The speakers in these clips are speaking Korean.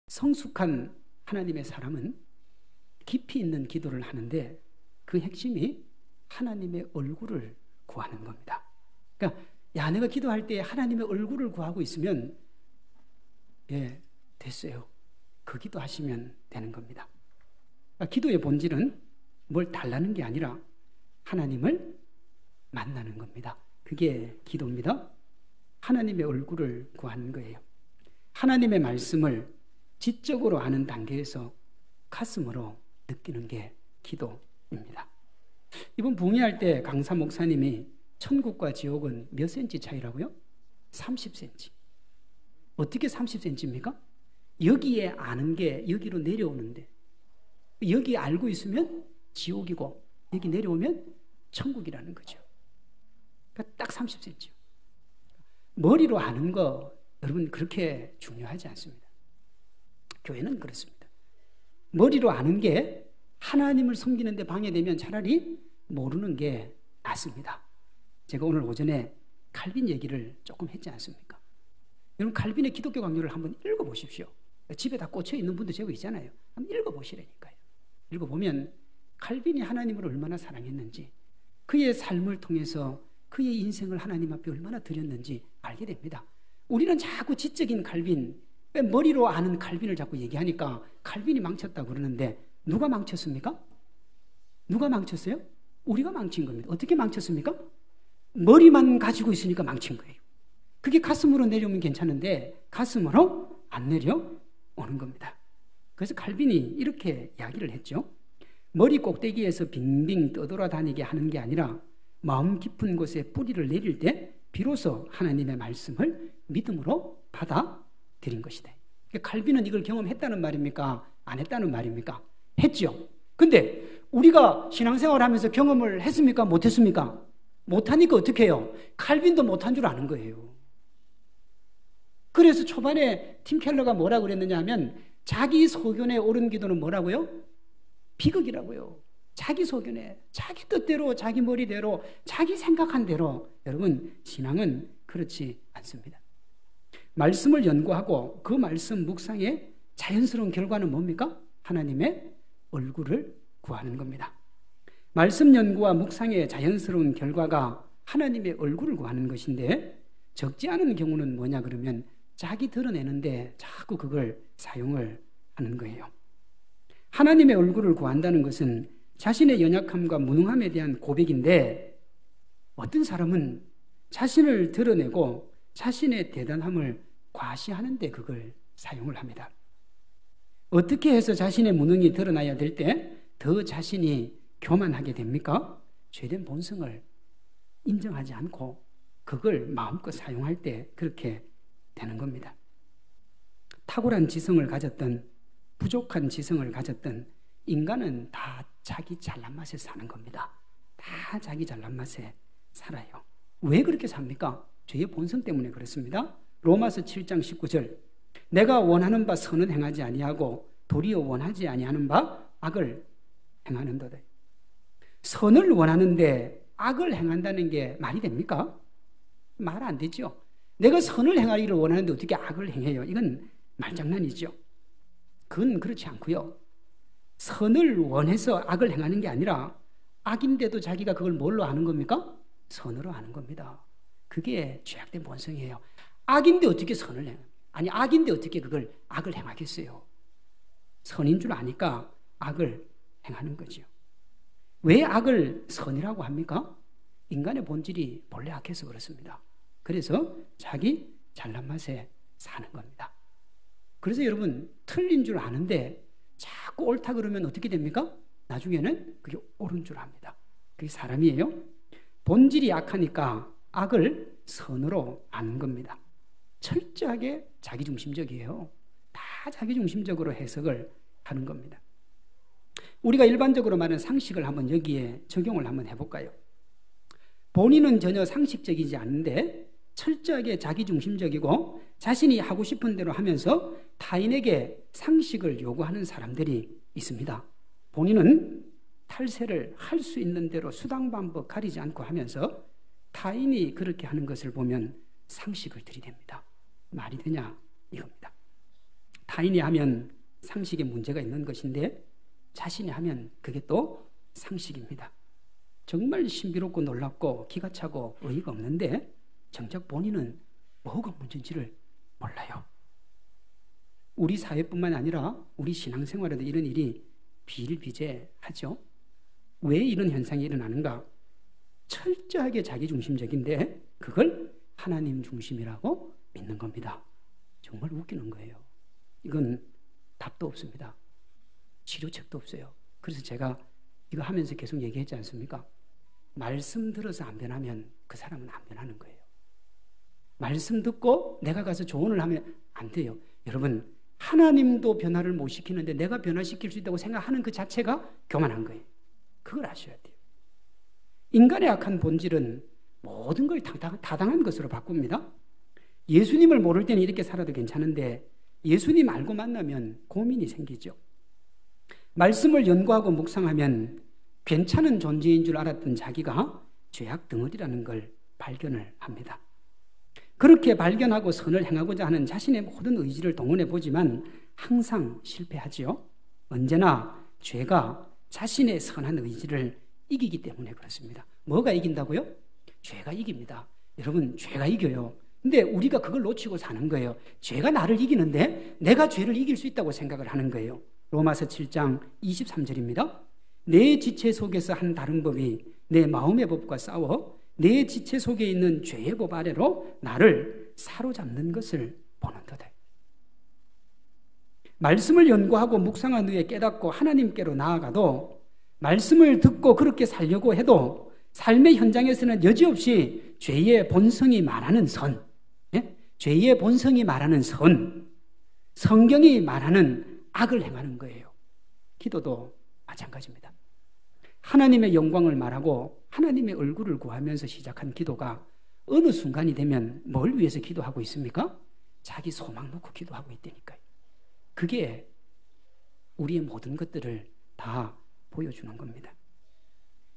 성숙한 하나님의 사람은 깊이 있는 기도를 하는데 그 핵심이 하나님의 얼굴을 구하는 겁니다. 그러니까 내가 기도할 때 하나님의 얼굴을 구하고 있으면 됐어요. 그 기도하시면 되는 겁니다. 그러니까 기도의 본질은 뭘 달라는 게 아니라 하나님을 만나는 겁니다. 그게 기도입니다. 하나님의 얼굴을 구하는 거예요. 하나님의 말씀을 지적으로 아는 단계에서 가슴으로 느끼는 게 기도입니다. 이번 부흥회할 때 강사 목사님이 천국과 지옥은 몇 센치 차이라고요? 30cm. 어떻게 30cm입니까? 여기에 아는 게 여기로 내려오는데 여기 알고 있으면 지옥이고 여기 내려오면 천국이라는 거죠. 그러니까 딱 30cm. 머리로 아는 거 여러분 그렇게 중요하지 않습니다. 교회는 그렇습니다. 머리로 아는 게 하나님을 섬기는 데 방해되면 차라리 모르는 게 낫습니다. 제가 오늘 오전에 칼빈 얘기를 조금 했지 않습니까? 여러분 칼빈의 기독교 강요를 한번 읽어보십시오. 집에 다 꽂혀 있는 분도 제가 있잖아요. 한번 읽어보시라니까요. 읽어보면 칼빈이 하나님을 얼마나 사랑했는지 그의 삶을 통해서 그의 인생을 하나님 앞에 얼마나 드렸는지 알게 됩니다. 우리는 자꾸 지적인 칼빈, 머리로 아는 칼빈을 자꾸 얘기하니까 칼빈이 망쳤다고 그러는데 누가 망쳤습니까? 누가 망쳤어요? 우리가 망친 겁니다. 어떻게 망쳤습니까? 머리만 가지고 있으니까 망친 거예요. 그게 가슴으로 내려오면 괜찮은데 가슴으로 안 내려오는 겁니다. 그래서 칼빈이 이렇게 이야기를 했죠. 머리 꼭대기에서 빙빙 떠돌아다니게 하는 게 아니라 마음 깊은 곳에 뿌리를 내릴 때 비로소 하나님의 말씀을 믿음으로 받아들인 것이다. 칼빈은 이걸 경험했다는 말입니까? 안 했다는 말입니까? 했죠. 근데 우리가 신앙생활 하면서 경험을 했습니까? 못했습니까? 못하니까 어떻게 해요? 칼빈도 못한 줄 아는 거예요. 그래서 초반에 팀 켈러가 뭐라고 그랬느냐 하면 자기 소견에 옳은 기도는 뭐라고요? 비극이라고요. 자기 소견에, 자기 뜻대로, 자기 머리대로, 자기 생각한 대로. 여러분, 신앙은 그렇지 않습니다. 말씀을 연구하고 그 말씀 묵상의 자연스러운 결과는 뭡니까? 하나님의 얼굴을 구하는 겁니다. 말씀 연구와 묵상의 자연스러운 결과가 하나님의 얼굴을 구하는 것인데 적지 않은 경우는 뭐냐 그러면 자기 드러내는데 자꾸 그걸 사용을 하는 거예요. 하나님의 얼굴을 구한다는 것은 자신의 연약함과 무능함에 대한 고백인데 어떤 사람은 자신을 드러내고 자신의 대단함을 과시하는데 그걸 사용을 합니다. 어떻게 해서 자신의 무능이 드러나야 될 때 더 자신이 교만하게 됩니까? 죄된 본성을 인정하지 않고 그걸 마음껏 사용할 때 그렇게 되는 겁니다. 탁월한 지성을 가졌던 부족한 지성을 가졌던 인간은 다 자기 잘난 맛에 사는 겁니다. 다 자기 잘난 맛에 살아요. 왜 그렇게 삽니까? 죄의 본성 때문에 그렇습니다. 로마서 7장 19절 내가 원하는 바 선은 행하지 아니하고 도리어 원하지 아니하는 바 악을 행하는도다. 선을 원하는데 악을 행한다는 게 말이 됩니까? 말 안 되죠. 내가 선을 행하기를 원하는데 어떻게 악을 행해요? 이건 말장난이죠. 그건 그렇지 않고요. 선을 원해서 악을 행하는 게 아니라 악인데도 자기가 그걸 뭘로 하는 겁니까? 선으로 하는 겁니다. 그게 죄악된 본성이에요. 악인데 어떻게 선을 행해요? 아니 악인데 어떻게 그걸 악을 행하겠어요? 선인 줄 아니까 악을 행하는 거죠. 왜 악을 선이라고 합니까? 인간의 본질이 본래 악해서 그렇습니다. 그래서 자기 잘난 맛에 사는 겁니다. 그래서 여러분 틀린 줄 아는데 자꾸 옳다 그러면 어떻게 됩니까? 나중에는 그게 옳은 줄 압니다. 그게 사람이에요. 본질이 악하니까 악을 선으로 아는 겁니다. 철저하게 자기중심적이에요. 다 자기중심적으로 해석을 하는 겁니다. 우리가 일반적으로 말하는 상식을 한번 여기에 적용을 한번 해볼까요? 본인은 전혀 상식적이지 않은데 철저하게 자기중심적이고 자신이 하고 싶은 대로 하면서 타인에게 상식을 요구하는 사람들이 있습니다. 본인은 탈세를 할 수 있는 대로 수당방법 가리지 않고 하면서 타인이 그렇게 하는 것을 보면 상식을 들이댑니다. 말이 되냐? 이겁니다. 타인이 하면 상식에 문제가 있는 것인데 자신이 하면 그게 또 상식입니다. 정말 신비롭고 놀랍고 기가 차고 어이가 없는데 정작 본인은 뭐가 문제인지를 몰라요. 우리 사회뿐만 아니라 우리 신앙생활에도 이런 일이 비일비재하죠. 왜 이런 현상이 일어나는가? 철저하게 자기중심적인데 그걸 하나님 중심이라고 믿는 겁니다. 정말 웃기는 거예요. 이건 답도 없습니다. 치료책도 없어요. 그래서 제가 이거 하면서 계속 얘기했지 않습니까? 말씀 들어서 안 변하면 그 사람은 안 변하는 거예요. 말씀 듣고 내가 가서 조언을 하면 안 돼요. 여러분, 하나님도 변화를 못 시키는데 내가 변화시킬 수 있다고 생각하는 그 자체가 교만한 거예요. 그걸 아셔야 돼요. 인간의 악한 본질은 모든 걸 타당한 것으로 바꿉니다. 예수님을 모를 때는 이렇게 살아도 괜찮은데 예수님 알고 만나면 고민이 생기죠. 말씀을 연구하고 묵상하면 괜찮은 존재인 줄 알았던 자기가 죄악 덩어리라는 걸 발견을 합니다. 그렇게 발견하고 선을 행하고자 하는 자신의 모든 의지를 동원해 보지만 항상 실패하지요. 언제나 죄가 자신의 선한 의지를 이기기 때문에 그렇습니다. 뭐가 이긴다고요? 죄가 이깁니다. 여러분, 죄가 이겨요. 근데 우리가 그걸 놓치고 사는 거예요. 죄가 나를 이기는데 내가 죄를 이길 수 있다고 생각을 하는 거예요. 로마서 7장 23절입니다. 내 지체 속에서 한 다른 법이 내 마음의 법과 싸워 내 지체 속에 있는 죄의 법 아래로 나를 사로잡는 것을 보는도다. 말씀을 연구하고 묵상한 후에 깨닫고 하나님께로 나아가도 말씀을 듣고 그렇게 살려고 해도 삶의 현장에서는 여지없이 죄의 본성이 말하는 선, 죄의 본성이 말하는 선, 성경이 말하는 악을 행하는 거예요. 기도도 마찬가지입니다. 하나님의 영광을 말하고 하나님의 얼굴을 구하면서 시작한 기도가 어느 순간이 되면 뭘 위해서 기도하고 있습니까? 자기 소망 놓고 기도하고 있다니까요. 그게 우리의 모든 것들을 다 보여주는 겁니다.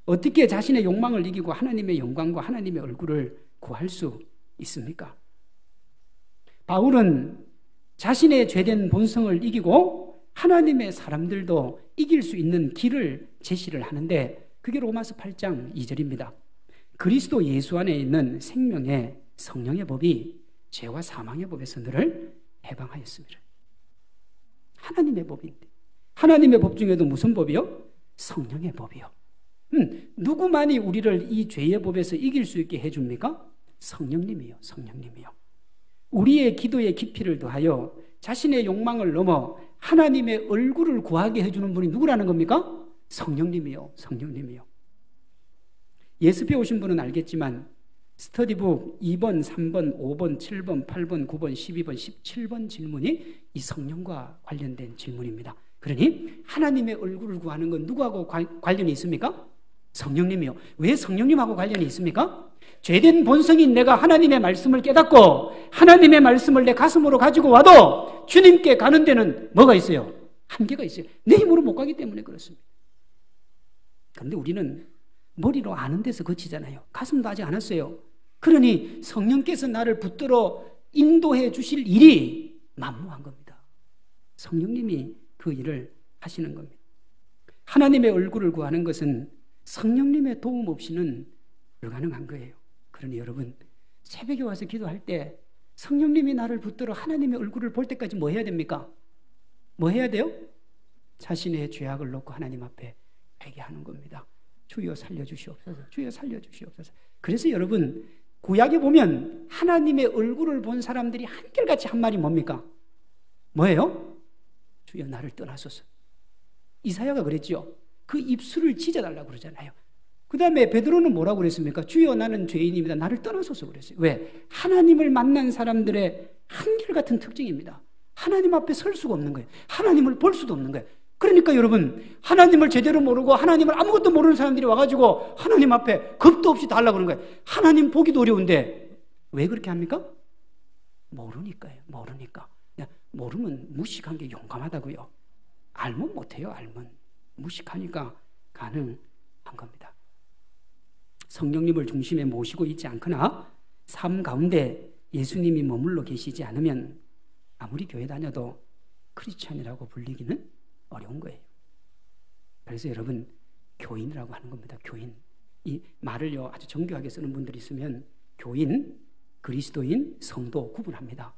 어떻게 자신의 욕망을 이기고 하나님의 영광과 하나님의 얼굴을 구할 수 있습니까? 바울은 자신의 죄된 본성을 이기고 하나님의 사람들도 이길 수 있는 길을 제시를 하는데 그게 로마서 8장 2절입니다. 그리스도 예수 안에 있는 생명의 성령의 법이 죄와 사망의 법에서 너를 해방하였습니다. 하나님의 법인데 하나님의 법 중에도 무슨 법이요? 성령의 법이요. 누구만이 우리를 이 죄의 법에서 이길 수 있게 해줍니까? 성령님이요. 성령님이요. 우리의 기도의 깊이를 더하여 자신의 욕망을 넘어 하나님의 얼굴을 구하게 해주는 분이 누구라는 겁니까? 성령님이요. 성령님이요. 예습해 오신 분은 알겠지만 스터디북 2번, 3번, 5번, 7번, 8번, 9번, 12번, 17번 질문이 이 성령과 관련된 질문입니다. 그러니 하나님의 얼굴을 구하는 건 누구하고 관련이 있습니까? 성령님이요. 왜 성령님하고 관련이 있습니까? 죄된 본성인 내가 하나님의 말씀을 깨닫고 하나님의 말씀을 내 가슴으로 가지고 와도 주님께 가는 데는 뭐가 있어요? 한계가 있어요. 내 힘으로 못 가기 때문에 그렇습니다. 그런데 우리는 머리로 아는 데서 그치잖아요. 가슴도 아직 안 왔어요. 그러니 성령께서 나를 붙들어 인도해 주실 일이 만무한 겁니다. 성령님이 그 일을 하시는 겁니다. 하나님의 얼굴을 구하는 것은 성령님의 도움 없이는 불가능한 거예요. 그러니 여러분, 새벽에 와서 기도할 때 성령님이 나를 붙들어 하나님의 얼굴을 볼 때까지 뭐 해야 됩니까? 뭐 해야 돼요? 자신의 죄악을 놓고 하나님 앞에 회개하는 겁니다. 주여 살려주시옵소서. 주여 살려주시옵소서. 그래서 여러분, 구약에 보면 하나님의 얼굴을 본 사람들이 한결같이 한 말이 뭡니까? 뭐예요? 주여 나를 떠나소서. 이사야가 그랬죠. 그 입술을 찢어달라고 그러잖아요. 그 다음에 베드로는 뭐라고 그랬습니까? 주여 나는 죄인입니다. 나를 떠나소서 그랬어요. 왜? 하나님을 만난 사람들의 한결같은 특징입니다. 하나님 앞에 설 수가 없는 거예요. 하나님을 볼 수도 없는 거예요. 그러니까 여러분, 하나님을 제대로 모르고 하나님을 아무것도 모르는 사람들이 와가지고 하나님 앞에 겁도 없이 달라고 그러는 거예요. 하나님 보기도 어려운데 왜 그렇게 합니까? 모르니까요. 모르니까. 모르면 무식한 게 용감하다고요. 알면 못해요. 알면. 무식하니까 가능한 겁니다. 성령님을 중심에 모시고 있지 않거나 삶 가운데 예수님이 머물러 계시지 않으면 아무리 교회 다녀도 크리스찬이라고 불리기는 어려운 거예요. 그래서 여러분, 교인이라고 하는 겁니다. 교인. 이 말을요 아주 정교하게 쓰는 분들이 있으면 교인, 그리스도인, 성도 구분합니다.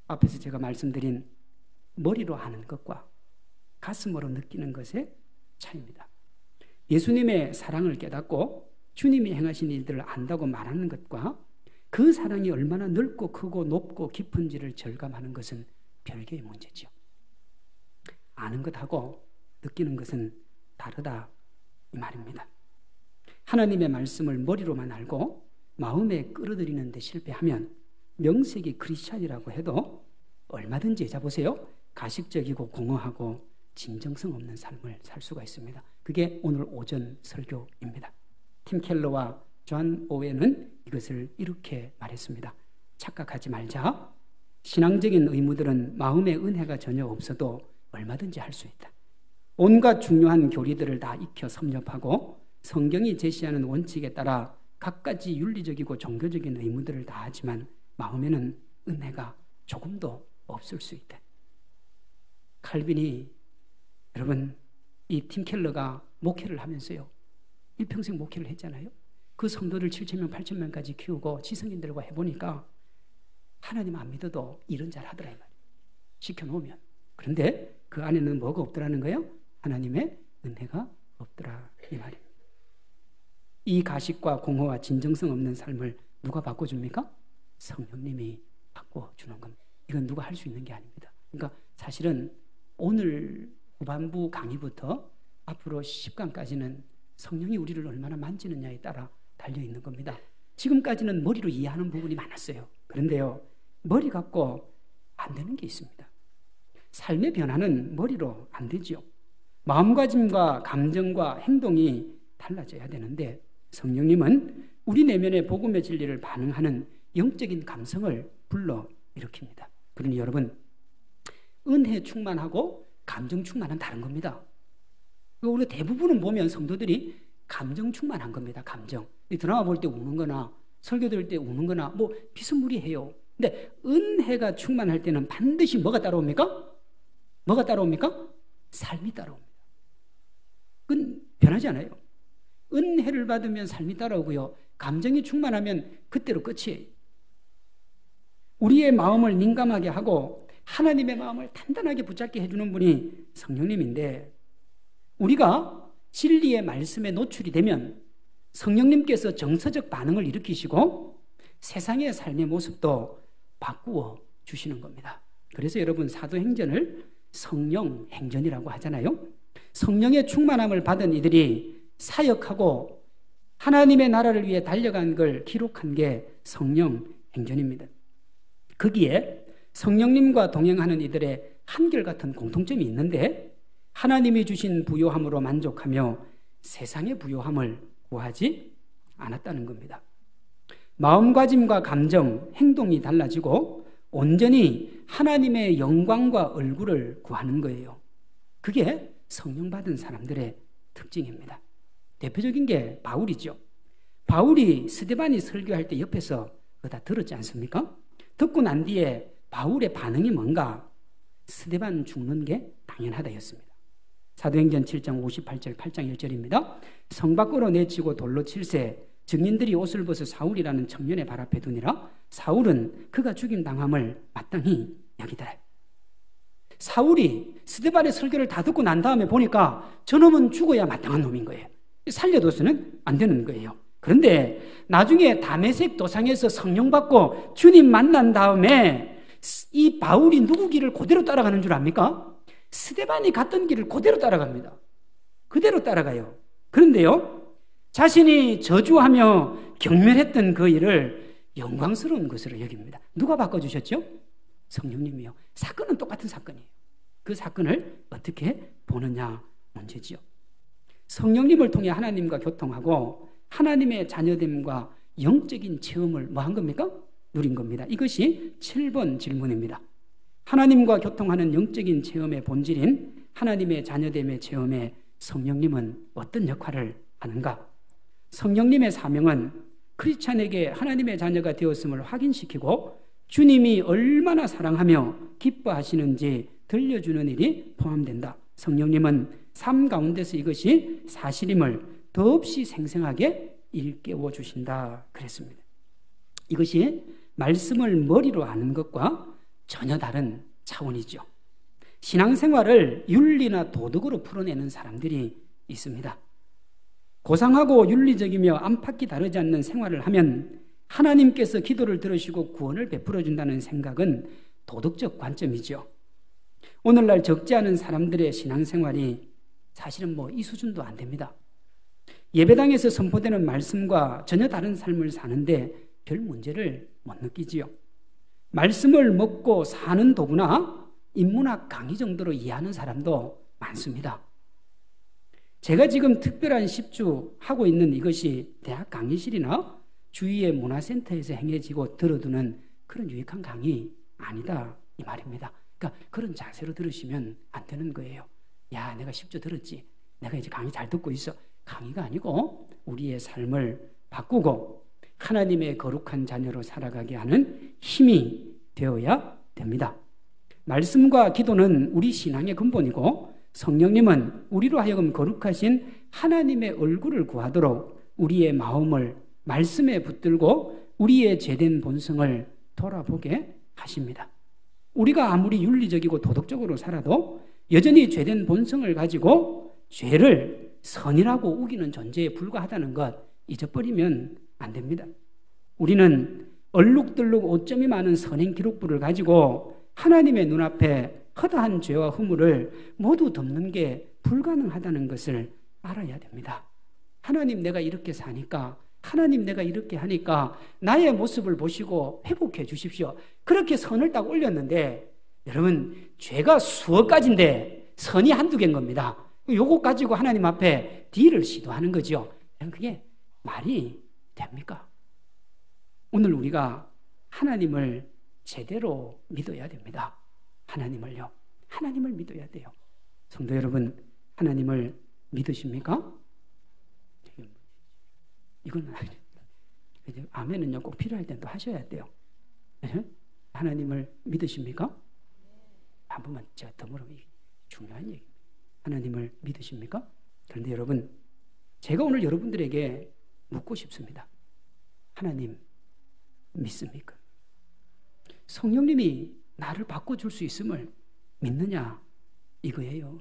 앞에서 제가 말씀드린 머리로 아는 것과 가슴으로 느끼는 것의 차이입니다. 예수님의 사랑을 깨닫고 주님이 행하신 일들을 안다고 말하는 것과 그 사랑이 얼마나 넓고 크고 높고 깊은지를 절감하는 것은 별개의 문제죠. 아는 것하고 느끼는 것은 다르다 이 말입니다. 하나님의 말씀을 머리로만 알고 마음에 끌어들이는 데 실패하면 명색이 크리스찬이라고 해도 얼마든지 여자보세요. 가식적이고 공허하고 진정성 없는 삶을 살 수가 있습니다. 그게 오늘 오전 설교입니다. 팀 켈러와 존 오웬은 이것을 이렇게 말했습니다. 착각하지 말자. 신앙적인 의무들은 마음의 은혜가 전혀 없어도 얼마든지 할 수 있다. 온갖 중요한 교리들을 다 익혀 섭렵하고 성경이 제시하는 원칙에 따라 갖가지 윤리적이고 종교적인 의무들을 다 하지만 마음에는 은혜가 조금도 없을 수 있다. 칼빈이 여러분 이 팀 켈러가 목회를 하면서요 일평생 목회를 했잖아요. 그 성도들 7,000명 8,000명까지 키우고 지성인들과 해보니까 하나님 안 믿어도 일은 잘 하더라 이 말이에요. 시켜놓으면. 그런데 그 안에는 뭐가 없더라는 거예요? 하나님의 은혜가 없더라 이 말입니다. 이 가식과 공허와 진정성 없는 삶을 누가 바꿔줍니까? 성령님이 바꿔주는 겁니다. 이건 누가 할 수 있는 게 아닙니다. 그러니까 사실은 오늘 후반부 강의부터 앞으로 10강까지는 성령이 우리를 얼마나 만지느냐에 따라 달려있는 겁니다. 지금까지는 머리로 이해하는 부분이 많았어요. 그런데요, 머리 갖고 안 되는 게 있습니다. 삶의 변화는 머리로 안 되죠. 마음가짐과 감정과 행동이 달라져야 되는데 성령님은 우리 내면의 복음의 진리를 반응하는 영적인 감성을 불러 일으킵니다. 그러니 여러분, 은혜 충만하고 감정 충만은 다른 겁니다. 우리 대부분은 보면 성도들이 감정 충만한 겁니다. 감정. 드라마 볼 때 우는 거나 설교 들을 때 우는 거나 뭐 비스무리해요. 근데 은혜가 충만할 때는 반드시 뭐가 따라옵니까? 뭐가 따라옵니까? 삶이 따라옵니다. 그건 변하지 않아요. 은혜를 받으면 삶이 따라오고요. 감정이 충만하면 그때로 끝이에요. 우리의 마음을 민감하게 하고 하나님의 마음을 단단하게 붙잡게 해주는 분이 성령님인데 우리가 진리의 말씀에 노출이 되면 성령님께서 정서적 반응을 일으키시고 세상의 삶의 모습도 바꾸어 주시는 겁니다. 그래서 여러분 사도행전을 성령 행전이라고 하잖아요. 성령의 충만함을 받은 이들이 사역하고 하나님의 나라를 위해 달려간 걸 기록한 게 성령 행전입니다. 거기에 성령님과 동행하는 이들의 한결같은 공통점이 있는데 하나님이 주신 부요함으로 만족하며 세상의 부요함을 구하지 않았다는 겁니다. 마음가짐과 감정, 행동이 달라지고 온전히 하나님의 영광과 얼굴을 구하는 거예요. 그게 성령 받은 사람들의 특징입니다. 대표적인 게 바울이죠. 바울이 스데반이 설교할 때 옆에서 그거 다 들었지 않습니까? 듣고 난 뒤에 바울의 반응이 뭔가? 스데반 죽는 게 당연하다였습니다. 사도행전 7장 58절 8장 1절입니다. 성 밖으로 내치고 돌로 칠세 증인들이 옷을 벗어 사울이라는 청년의 발 앞에 두니라. 사울은 그가 죽임당함을 마땅히 여기더라. 사울이 스데반의 설교를 다 듣고 난 다음에 보니까 저놈은 죽어야 마땅한 놈인 거예요. 살려둬서는 안 되는 거예요. 그런데 나중에 다메섹 도상에서 성령 받고 주님 만난 다음에 이 바울이 누구 길을 그대로 따라가는 줄 압니까? 스데반이 갔던 길을 그대로 따라갑니다. 그대로 따라가요. 그런데요, 자신이 저주하며 경멸했던 그 일을 영광스러운 것으로 여깁니다. 누가 바꿔주셨죠? 성령님이요. 사건은 똑같은 사건이에요. 그 사건을 어떻게 보느냐 문제지요. 성령님을 통해 하나님과 교통하고 하나님의 자녀됨과 영적인 체험을 뭐 한 겁니까? 누린 겁니다. 이것이 7번 질문입니다. 하나님과 교통하는 영적인 체험의 본질인 하나님의 자녀됨의 체험에 성령님은 어떤 역할을 하는가? 성령님의 사명은 크리스찬에게 하나님의 자녀가 되었음을 확인시키고 주님이 얼마나 사랑하며 기뻐하시는지 들려주는 일이 포함된다. 성령님은 삶 가운데서 이것이 사실임을 더없이 생생하게 일깨워 주신다 그랬습니다. 이것이 말씀을 머리로 아는 것과 전혀 다른 차원이죠. 신앙생활을 윤리나 도덕으로 풀어내는 사람들이 있습니다. 고상하고 윤리적이며 안팎이 다르지 않는 생활을 하면 하나님께서 기도를 들으시고 구원을 베풀어 준다는 생각은 도덕적 관점이죠. 오늘날 적지 않은 사람들의 신앙생활이 사실은 이 수준도 안 됩니다. 예배당에서 선포되는 말씀과 전혀 다른 삶을 사는데 별 문제를 못 느끼지요. 말씀을 먹고 사는 도구나 인문학 강의 정도로 이해하는 사람도 많습니다. 제가 지금 특별한 10주 하고 있는 이것이 대학 강의실이나 주위의 문화센터에서 행해지고 들어두는 그런 유익한 강의 아니다 이 말입니다. 그러니까 그런 자세로 들으시면 안 되는 거예요. 야, 내가 10주 들었지. 내가 이제 강의 잘 듣고 있어. 강의가 아니고 우리의 삶을 바꾸고 하나님의 거룩한 자녀로 살아가게 하는 힘이 되어야 됩니다. 말씀과 기도는 우리 신앙의 근본이고 성령님은 우리로 하여금 거룩하신 하나님의 얼굴을 구하도록 우리의 마음을 말씀에 붙들고 우리의 죄된 본성을 돌아보게 하십니다. 우리가 아무리 윤리적이고 도덕적으로 살아도 여전히 죄된 본성을 가지고 죄를 선이라고 우기는 존재에 불과하다는 것 잊어버리면 안 됩니다. 우리는 얼룩덜룩 오점이 많은 선행 기록부를 가지고 하나님의 눈앞에 허다한 죄와 허물을 모두 덮는 게 불가능하다는 것을 알아야 됩니다. 하나님, 내가 이렇게 사니까, 하나님, 내가 이렇게 하니까 나의 모습을 보시고 회복해 주십시오. 그렇게 선을 딱 올렸는데 여러분, 죄가 수억 가지인데 선이 한두 개인 겁니다. 요거 가지고 하나님 앞에 딜을 시도하는 거죠. 그게 말이 됩니까? 오늘 우리가 하나님을 제대로 믿어야 됩니다. 하나님을요. 하나님을 믿어야 돼요. 성도 여러분, 하나님을 믿으십니까? 이건 아멘은요 꼭 필요할 땐 또 하셔야 돼요. 하나님을 믿으십니까? 한 번만 제가 더 물어보면 중요한 얘기입니다. 하나님을 믿으십니까? 그런데 여러분, 제가 오늘 여러분들에게 묻고 싶습니다. 하나님 믿습니까? 성령님이 나를 바꿔줄 수 있음을 믿느냐 이거예요.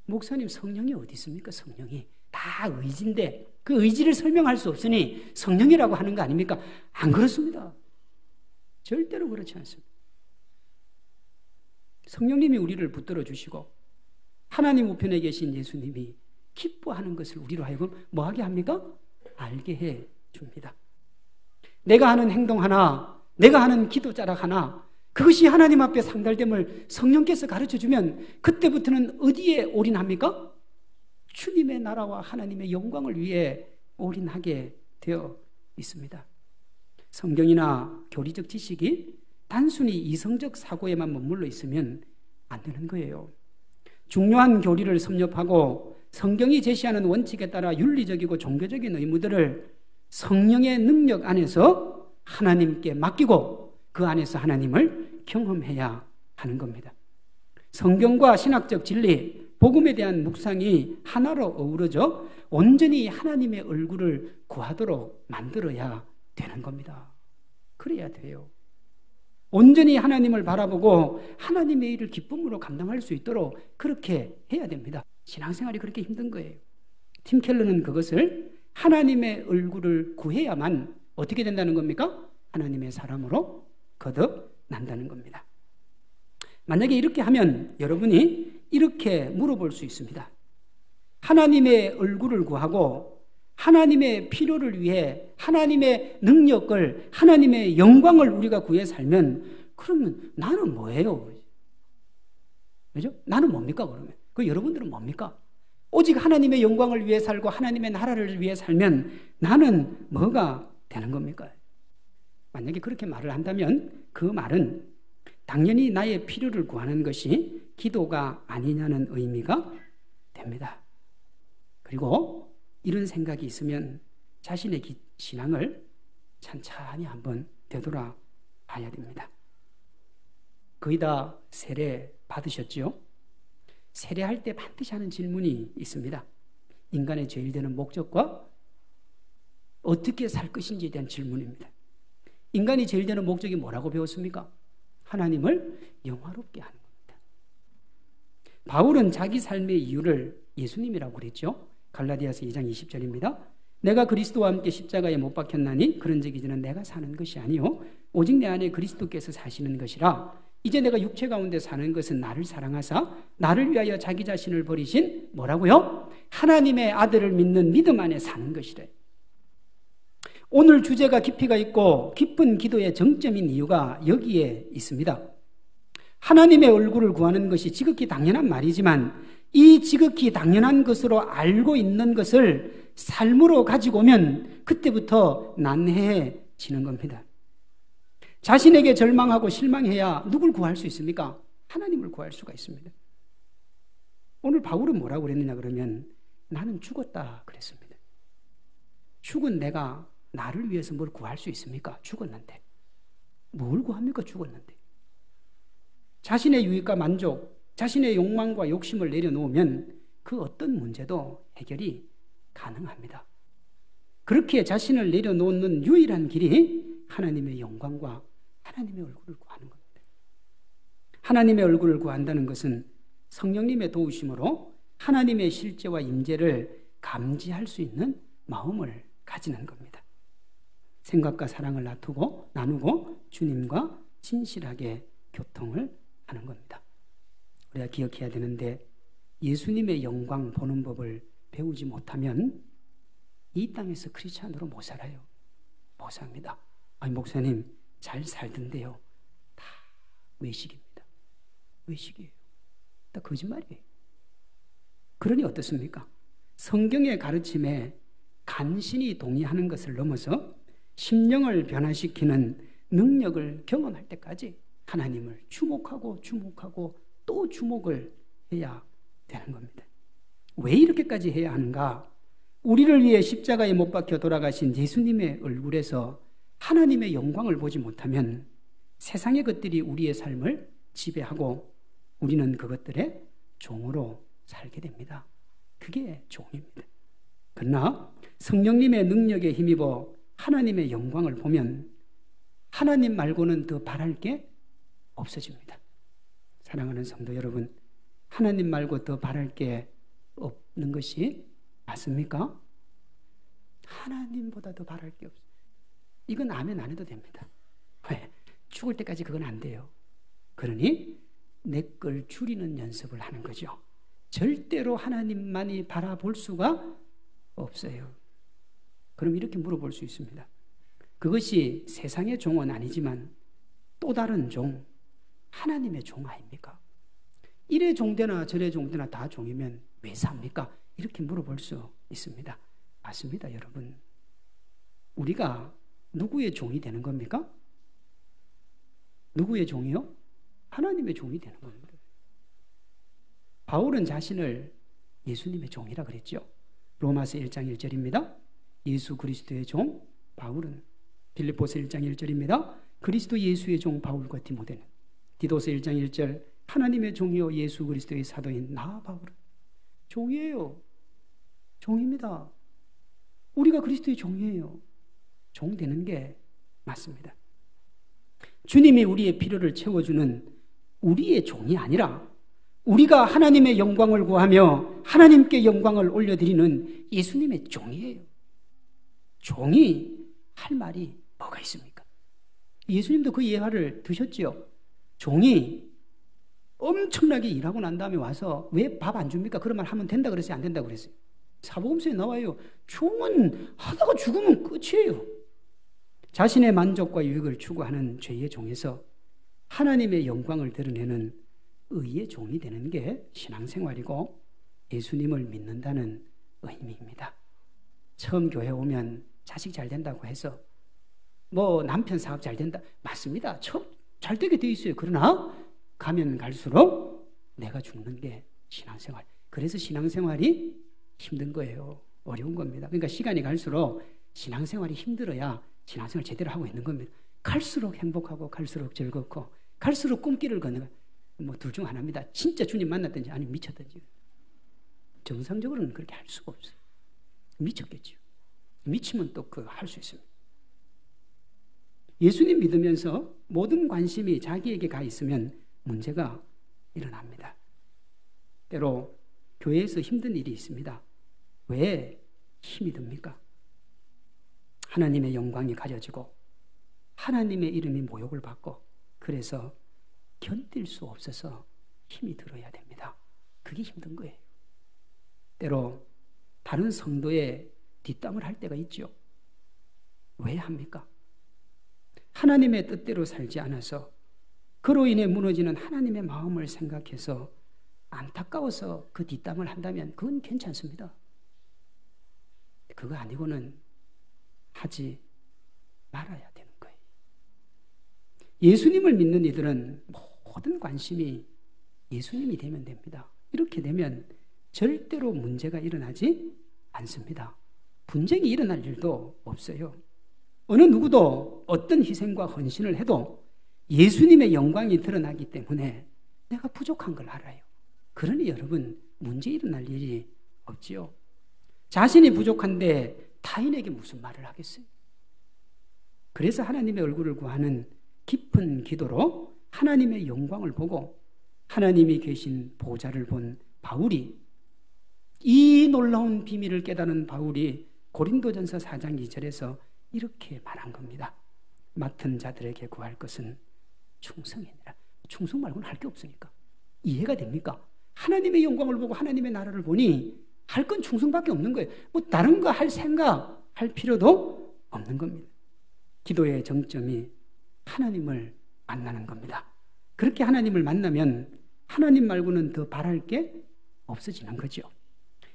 목사님, 성령이 어디 있습니까? 성령이 다 의지인데 그 의지를 설명할 수 없으니 성령이라고 하는 거 아닙니까? 안 그렇습니다. 절대로 그렇지 않습니다. 성령님이 우리를 붙들어 주시고 하나님 우편에 계신 예수님이 기뻐하는 것을 우리로 하여금 뭐하게 합니까? 알게 해 줍니다. 내가 하는 행동 하나, 내가 하는 기도 자락 하나, 그것이 하나님 앞에 상달됨을 성령께서 가르쳐주면 그때부터는 어디에 올인합니까? 주님의 나라와 하나님의 영광을 위해 올인하게 되어 있습니다. 성경이나 교리적 지식이 단순히 이성적 사고에만 머물러 있으면 안 되는 거예요. 중요한 교리를 섭렵하고 성경이 제시하는 원칙에 따라 윤리적이고 종교적인 의무들을 성령의 능력 안에서 하나님께 맡기고 그 안에서 하나님을 경험해야 하는 겁니다. 성경과 신학적 진리, 복음에 대한 묵상이 하나로 어우러져 온전히 하나님의 얼굴을 구하도록 만들어야 되는 겁니다. 그래야 돼요. 온전히 하나님을 바라보고 하나님의 일을 기쁨으로 감당할 수 있도록 그렇게 해야 됩니다. 신앙생활이 그렇게 힘든 거예요. 팀 켈러는 그것을 하나님의 얼굴을 구해야만 어떻게 된다는 겁니까? 하나님의 사람으로 거듭난다는 겁니다. 만약에 이렇게 하면 여러분이 이렇게 물어볼 수 있습니다. 하나님의 얼굴을 구하고 하나님의 필요를 위해 하나님의 능력을, 하나님의 영광을 우리가 구해 살면 그러면 나는 뭐예요? 그죠? 나는 뭡니까 그러면? 그 여러분들은 뭡니까? 오직 하나님의 영광을 위해 살고 하나님의 나라를 위해 살면 나는 뭐가 되는 겁니까? 만약에 그렇게 말을 한다면 그 말은 당연히 나의 필요를 구하는 것이 기도가 아니냐는 의미가 됩니다. 그리고 이런 생각이 있으면 자신의 신앙을 찬찬히 한번 되돌아 봐야 됩니다. 거의 다 세례 받으셨지요? 세례할 때 반드시 하는 질문이 있습니다. 인간의 제일 되는 목적과 어떻게 살 것인지에 대한 질문입니다. 인간이 제일 되는 목적이 뭐라고 배웠습니까? 하나님을 영화롭게 하는 겁니다. 바울은 자기 삶의 이유를 예수님이라고 그랬죠. 갈라디아서 2장 20절입니다. 내가 그리스도와 함께 십자가에 못 박혔나니 그런즉 이제는 내가 사는 것이 아니요 오직 내 안에 그리스도께서 사시는 것이라. 이제 내가 육체 가운데 사는 것은 나를 사랑하사 나를 위하여 자기 자신을 버리신 뭐라고요? 하나님의 아들을 믿는 믿음 안에 사는 것이래. 오늘 주제가 깊이가 있고 깊은 기도의 정점인 이유가 여기에 있습니다. 하나님의 얼굴을 구하는 것이 지극히 당연한 말이지만 이 지극히 당연한 것으로 알고 있는 것을 삶으로 가지고 오면 그때부터 난해해지는 겁니다. 자신에게 절망하고 실망해야 누굴 구할 수 있습니까? 하나님을 구할 수가 있습니다. 오늘 바울은 뭐라고 그랬느냐 그러면 나는 죽었다 그랬습니다. 죽은 내가 나를 위해서 뭘 구할 수 있습니까? 죽었는데. 뭘 구합니까? 죽었는데. 자신의 유익과 만족, 자신의 욕망과 욕심을 내려놓으면 그 어떤 문제도 해결이 가능합니다. 그렇게 자신을 내려놓는 유일한 길이 하나님의 영광과 하나님의 얼굴을 구하는 겁니다. 하나님의 얼굴을 구한다는 것은 성령님의 도우심으로 하나님의 실제와 임재를 감지할 수 있는 마음을 가지는 겁니다. 생각과 사랑을 나누고 주님과 진실하게 교통을 하는 겁니다. 우리가 기억해야 되는데 예수님의 영광 보는 법을 배우지 못하면 이 땅에서 크리스찬으로 못 살아요. 못 삽니다. 아니 목사님 잘 살던데요. 다 외식입니다. 외식이에요. 다 거짓말이에요. 그러니 어떻습니까? 성경의 가르침에 간신히 동의하는 것을 넘어서 심령을 변화시키는 능력을 경험할 때까지 하나님을 주목하고 또 주목을 해야 되는 겁니다. 왜 이렇게까지 해야 하는가? 우리를 위해 십자가에 못 박혀 돌아가신 예수님의 얼굴에서 하나님의 영광을 보지 못하면 세상의 것들이 우리의 삶을 지배하고 우리는 그것들의 종으로 살게 됩니다. 그게 종입니다. 그러나 성령님의 능력에 힘입어 하나님의 영광을 보면 하나님 말고는 더 바랄 게 없어집니다. 사랑하는 성도 여러분, 하나님 말고 더 바랄 게 없는 것이 맞습니까? 하나님보다 더 바랄 게 없어요. 이건 아멘 안 해도 됩니다. 왜? 죽을 때까지 그건 안 돼요. 그러니 내 걸 줄이는 연습을 하는 거죠. 절대로 하나님만이 바라볼 수가 없어요. 그럼 이렇게 물어볼 수 있습니다. 그것이 세상의 종은 아니지만 또 다른 종, 하나님의 종 아닙니까? 이래 종되나 저래 종되나 다 종이면 왜 삽니까? 이렇게 물어볼 수 있습니다. 맞습니다, 여러분. 우리가 누구의 종이 되는 겁니까? 누구의 종이요? 하나님의 종이 되는 겁니다. 바울은 자신을 예수님의 종이라 그랬죠. 로마서 1장 1절입니다. 예수 그리스도의 종 바울은, 빌립보서 1장 1절입니다. 그리스도 예수의 종 바울과 디모데는, 디도서 1장 1절 하나님의 종이요 예수 그리스도의 사도인 나 바울은 종이에요. 종입니다. 우리가 그리스도의 종이에요. 종 되는 게 맞습니다. 주님이 우리의 필요를 채워주는 우리의 종이 아니라 우리가 하나님의 영광을 구하며 하나님께 영광을 올려드리는 예수님의 종이에요. 종이 할 말이 뭐가 있습니까? 예수님도 그 예화를 드셨지요. 종이 엄청나게 일하고 난 다음에 와서 왜 밥 안 줍니까? 그런 말 하면 된다 그랬어요? 안 된다 그랬어요? 사복음서에 나와요. 종은 하다가 죽으면 끝이에요. 자신의 만족과 유익을 추구하는 죄의 종에서 하나님의 영광을 드러내는 의의 종이 되는 게 신앙생활이고 예수님을 믿는다는 의미입니다. 처음 교회 오면 자식 잘 된다고 해서 뭐 남편 사업 잘 된다. 맞습니다. 잘 되게 돼 있어요. 그러나 가면 갈수록 내가 죽는 게 신앙생활. 그래서 신앙생활이 힘든 거예요. 어려운 겁니다. 그러니까 시간이 갈수록 신앙생활이 힘들어야 신앙생활 제대로 하고 있는 겁니다. 갈수록 행복하고 갈수록 즐겁고 갈수록 꿈길을 걷는 뭐 둘 중 하나입니다. 진짜 주님 만났든지 아니면 미쳤든지. 정상적으로는 그렇게 할 수가 없어요. 미쳤겠죠. 미치면 또 그 할 수 있습니다. 예수님 믿으면서 모든 관심이 자기에게 가 있으면 문제가 일어납니다. 때로 교회에서 힘든 일이 있습니다. 왜 힘이 듭니까? 하나님의 영광이 가려지고 하나님의 이름이 모욕을 받고 그래서 견딜 수 없어서 힘이 들어야 됩니다. 그게 힘든 거예요. 때로 다른 성도의 뒷담을 할 때가 있죠. 왜 합니까? 하나님의 뜻대로 살지 않아서 그로 인해 무너지는 하나님의 마음을 생각해서 안타까워서 그 뒷담을 한다면 그건 괜찮습니다. 그거 아니고는 하지 말아야 되는 거예요. 예수님을 믿는 이들은 모든 관심이 예수님이 되면 됩니다. 이렇게 되면 절대로 문제가 일어나지 않습니다. 분쟁이 일어날 일도 없어요. 어느 누구도 어떤 희생과 헌신을 해도 예수님의 영광이 드러나기 때문에 내가 부족한 걸 알아요. 그러니 여러분 문제 일어날 일이 없지요. 자신이 부족한데 타인에게 무슨 말을 하겠어요? 그래서 하나님의 얼굴을 구하는 깊은 기도로 하나님의 영광을 보고 하나님이 계신 보좌를 본 바울이 이 놀라운 비밀을 깨달은 바울이 고린도전서 4장 2절에서 이렇게 말한 겁니다. 맡은 자들에게 구할 것은 충성이니라. 충성 말고는 할 게 없으니까. 이해가 됩니까? 하나님의 영광을 보고 하나님의 나라를 보니 할 건 충성밖에 없는 거예요. 뭐 다른 거 할 생각 할 필요도 없는 겁니다. 기도의 정점이 하나님을 만나는 겁니다. 그렇게 하나님을 만나면 하나님 말고는 더 바랄 게 없어지는 거죠.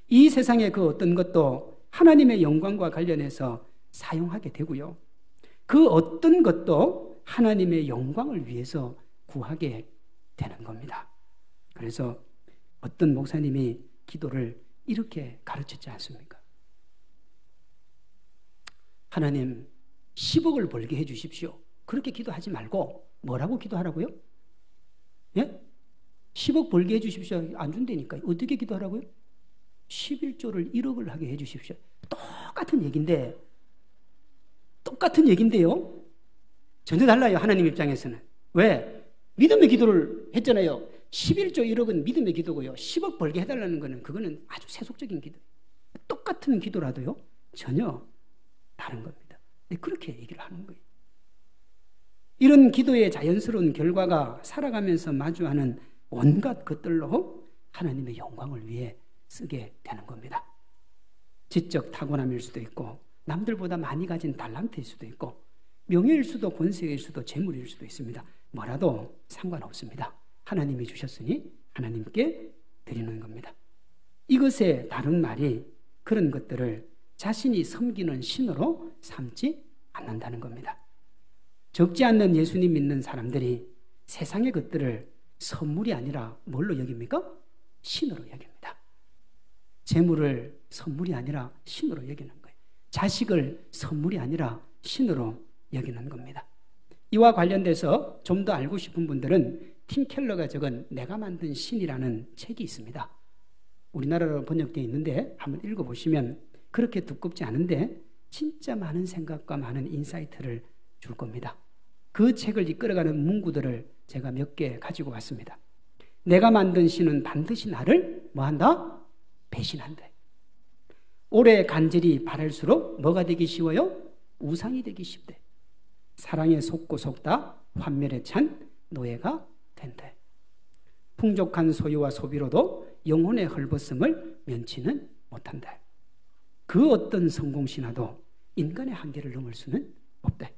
이 세상의 그 어떤 것도 하나님의 영광과 관련해서 사용하게 되고요. 그 어떤 것도 하나님의 영광을 위해서 구하게 되는 겁니다. 그래서 어떤 목사님이 기도를 이렇게 가르쳤지 않습니까? 하나님 10억을 벌게 해 주십시오. 그렇게 기도하지 말고 뭐라고 기도하라고요? 예? 10억 벌게 해 주십시오. 안 준다니까. 어떻게 기도하라고요? 11조를 1억을 하게 해 주십시오. 똑같은 얘기인데요. 전혀 달라요. 하나님 입장에서는. 왜? 믿음의 기도를 했잖아요. 11조 1억은 믿음의 기도고요. 10억 벌게 해달라는 거는 그거는 아주 세속적인 기도. 똑같은 기도라도요. 전혀 다른 겁니다. 그렇게 얘기를 하는 거예요. 이런 기도의 자연스러운 결과가 살아가면서 마주하는 온갖 것들로 하나님의 영광을 위해 쓰게 되는 겁니다. 지적 타고남일 수도 있고 남들보다 많이 가진 달란트일 수도 있고 명예일 수도 권세일 수도 재물일 수도 있습니다. 뭐라도 상관없습니다. 하나님이 주셨으니 하나님께 드리는 겁니다. 이것의 다른 말이 그런 것들을 자신이 섬기는 신으로 삼지 않는다는 겁니다. 적지 않는 예수님 믿는 사람들이 세상의 것들을 선물이 아니라 뭘로 여깁니까? 신으로 여깁니다. 재물을 선물이 아니라 신으로 여기는 거예요. 자식을 선물이 아니라 신으로 여기는 겁니다. 이와 관련돼서 좀 더 알고 싶은 분들은 팀 켈러가 적은 내가 만든 신이라는 책이 있습니다. 우리나라로 번역되어 있는데 한번 읽어보시면 그렇게 두껍지 않은데 진짜 많은 생각과 많은 인사이트를 줄 겁니다. 그 책을 이끌어가는 문구들을 제가 몇 개 가지고 왔습니다. 내가 만든 신은 반드시 나를 뭐한다? 배신한다. 오래 간절히 바랄수록 뭐가 되기 쉬워요? 우상이 되기 쉽대. 사랑에 속고 속다 환멸에 찬 노예가 된다. 풍족한 소유와 소비로도 영혼의 헐벗음을 면치는 못한다. 그 어떤 성공신화도 인간의 한계를 넘을 수는 없다.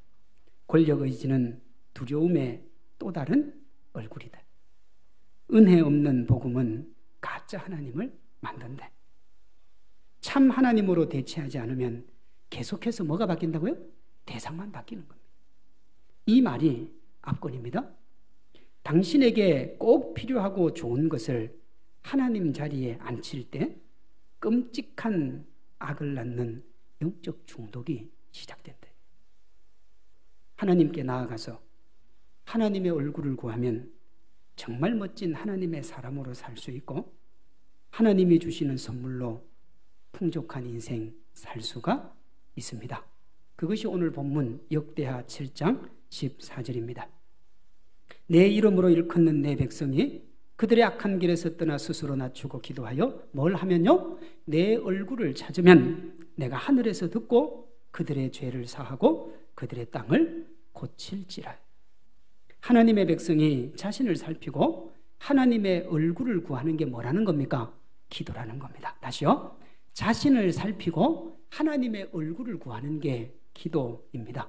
권력의지는 두려움의 또 다른 얼굴이다. 은혜 없는 복음은 가짜 하나님을 만든다. 참 하나님으로 대체하지 않으면 계속해서 뭐가 바뀐다고요? 대상만 바뀌는 겁니다. 이 말이 압권입니다. 당신에게 꼭 필요하고 좋은 것을 하나님 자리에 앉힐 때 끔찍한 악을 낳는 영적 중독이 시작된다. 하나님께 나아가서 하나님의 얼굴을 구하면 정말 멋진 하나님의 사람으로 살 수 있고 하나님이 주시는 선물로 풍족한 인생 살 수가 있습니다. 그것이 오늘 본문 역대하 7장 14절입니다. 내 이름으로 일컫는 내 백성이 그들의 악한 길에서 떠나 스스로 낮추고 기도하여 뭘 하면요? 내 얼굴을 찾으면 내가 하늘에서 듣고 그들의 죄를 사하고 그들의 땅을 고칠지라. 하나님의 백성이 자신을 살피고 하나님의 얼굴을 구하는 게 뭐라는 겁니까? 기도라는 겁니다. 다시요. 자신을 살피고 하나님의 얼굴을 구하는 게 기도입니다.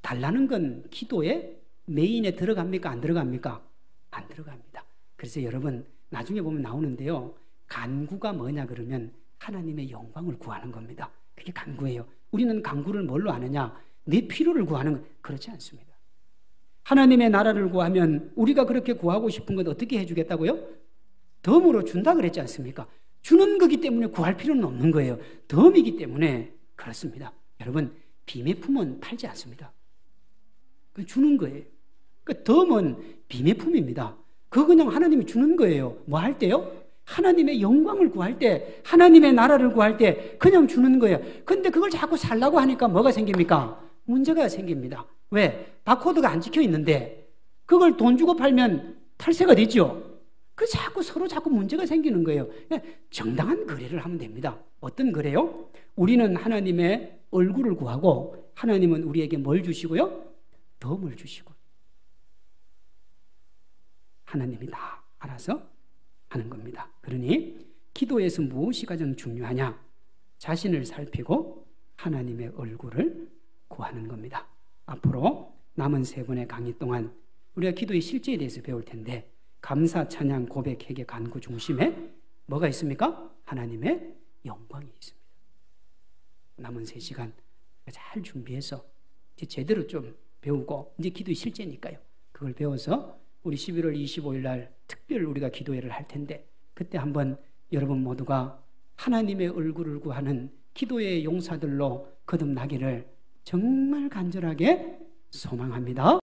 달라는 건 기도의 메인에 들어갑니까? 안 들어갑니까? 안 들어갑니다. 그래서 여러분 나중에 보면 나오는데요. 간구가 뭐냐 그러면 하나님의 영광을 구하는 겁니다. 그게 간구예요. 우리는 간구를 뭘로 하느냐? 내 필요를 구하는 것. 그렇지 않습니다. 하나님의 나라를 구하면 우리가 그렇게 구하고 싶은 것 어떻게 해주겠다고요? 덤으로 준다 그랬지 않습니까? 주는 거기 때문에 구할 필요는 없는 거예요. 덤이기 때문에 그렇습니다. 여러분 비매품은 팔지 않습니다. 주는 거예요. 그 덤은 비매품입니다. 그거 그냥 하나님이 주는 거예요. 뭐 할 때요? 하나님의 영광을 구할 때, 하나님의 나라를 구할 때 그냥 주는 거예요. 근데 그걸 자꾸 살라고 하니까 뭐가 생깁니까? 문제가 생깁니다. 왜? 바코드가 안 찍혀 있는데 그걸 돈 주고 팔면 탈세가 되죠. 그 자꾸 서로 문제가 생기는 거예요. 정당한 거래를 하면 됩니다. 어떤 거래요? 우리는 하나님의 얼굴을 구하고 하나님은 우리에게 뭘 주시고요? 덤을 주시고. 하나님이 다 알아서 하는 겁니다. 그러니 기도에서 무엇이 가장 중요하냐? 자신을 살피고 하나님의 얼굴을 구하는 겁니다. 앞으로 남은 3번의 강의 동안 우리가 기도의 실제에 대해서 배울 텐데 감사, 찬양, 고백, 회개, 간구 중심에 뭐가 있습니까? 하나님의 영광이 있습니다. 남은 3시간 잘 준비해서 이제 제대로 좀 배우고 이제 기도의 실제니까요. 그걸 배워서 우리 11월 25일 날 특별 우리가 기도회를 할 텐데 그때 한번 여러분 모두가 하나님의 얼굴을 구하는 기도의 용사들로 거듭나기를 정말 간절하게 소망합니다.